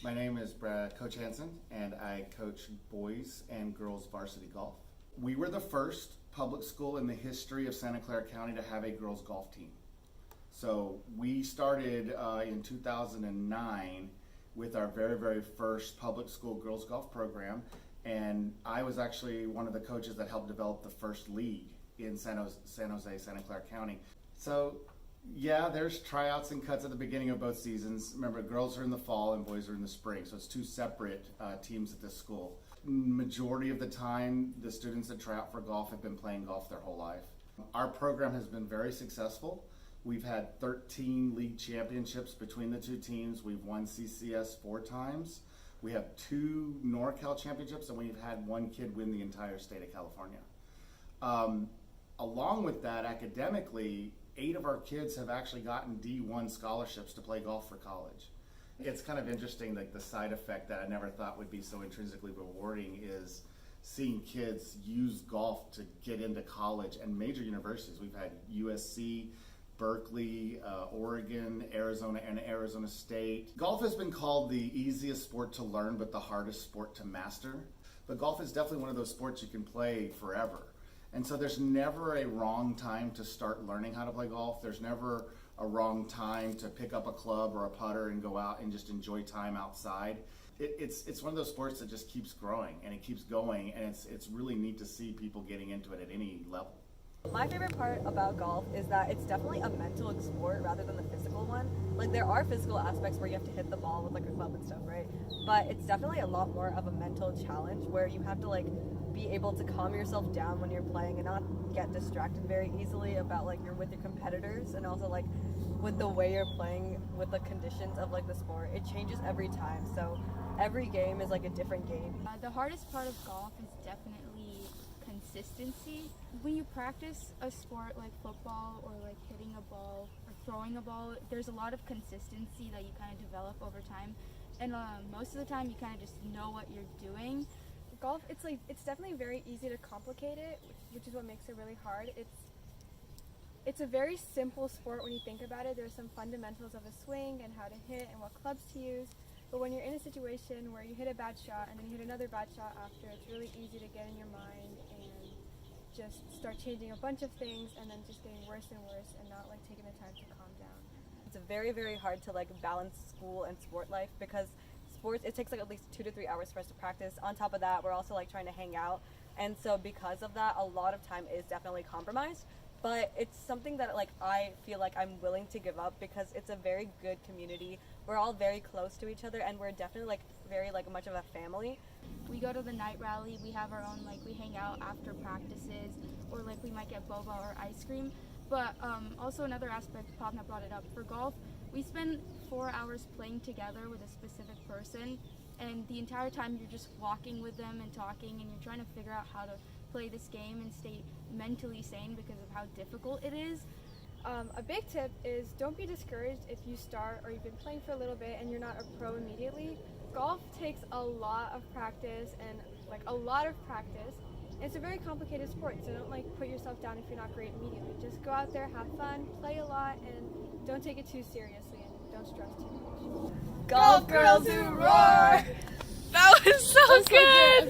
My name is Coach Hansen, and I coach boys and girls varsity golf. We were the first public school in the history of Santa Clara County to have a girls golf team. So we started in 2009 with our very first public school girls golf program, and I was actually one of the coaches that helped develop the first league in San Jose, Santa Clara County. So yeah, there's tryouts and cuts at the beginning of both seasons. Remember, girls are in the fall and boys are in the spring, so it's two separate teams at this school. Majority of the time, the students that try out for golf have been playing golf their whole life. Our program has been very successful. We've had 13 league championships between the two teams. We've won CCS 4 times. We have 2 NorCal championships, and we've had 1 kid win the entire state of California. Along with that, academically, 8 of our kids have actually gotten D1 scholarships to play golf for college. It's kind of interesting, like the side effect that I never thought would be so intrinsically rewarding is seeing kids use golf to get into college and major universities. We've had USC, Berkeley, Oregon, Arizona, and Arizona State. Golf has been called the easiest sport to learn, but the hardest sport to master. But golf is definitely one of those sports you can play forever. And so there's never a wrong time to start learning how to play golf. There's never a wrong time to pick up a club or a putter and go out and just enjoy time outside. It's one of those sports that just keeps growing and it keeps going, and it's really neat to see people getting into it at any level. My favorite part about golf is that it's definitely a mental sport rather than the physical one. Like, there are physical aspects where you have to hit the ball with like a club and stuff, right? But it's definitely a lot more of a mental challenge where you have to like be able to calm yourself down when you're playing and not get distracted very easily about like you're with your competitors, and also like with the way you're playing with the conditions of like the sport. It changes every time, so every game is like a different game. The hardest part of golf is definitely consistency. When you practice a sport like football or like hitting a ball or throwing a ball, there's a lot of consistency that you kind of develop over time, and most of the time you kind of just know what you're doing. Golf, it's definitely very easy to complicate it, which is what makes it really hard. It's a very simple sport when you think about it. There's some fundamentals of a swing and how to hit and what clubs to use. But when you're in a situation where you hit a bad shot and then you hit another bad shot after, it's really easy to get in your mind and just start changing a bunch of things and then just getting worse and worse and not like taking the time to calm down. It's very hard to like balance school and sport life because sports, it takes like at least 2 to 3 hours for us to practice. On top of that, we're also like trying to hang out, and so because of that, a lot of time is definitely compromised. But it's something that like I feel like I'm willing to give up because it's a very good community. We're all very close to each other, and we're definitely like very like much of a family. We go to the night rally, we have our own, like we hang out after practices, or like we might get boba or ice cream. But also another aspect, Pavna brought it up, for golf, we spend 4 hours playing together with a specific person, and the entire time you're just walking with them and talking, and you're trying to figure out how to play this game and stay mentally sane because of how difficult it is. A big tip is don't be discouraged if you start or you've been playing for a little bit and you're not a pro immediately. Golf takes a lot of practice and like a lot of practice. It's a very complicated sport, so don't like put yourself down if you're not great immediately. Just go out there, have fun, play a lot, and don't take it too seriously and don't stress too much. Golf girls who roar! That was so good!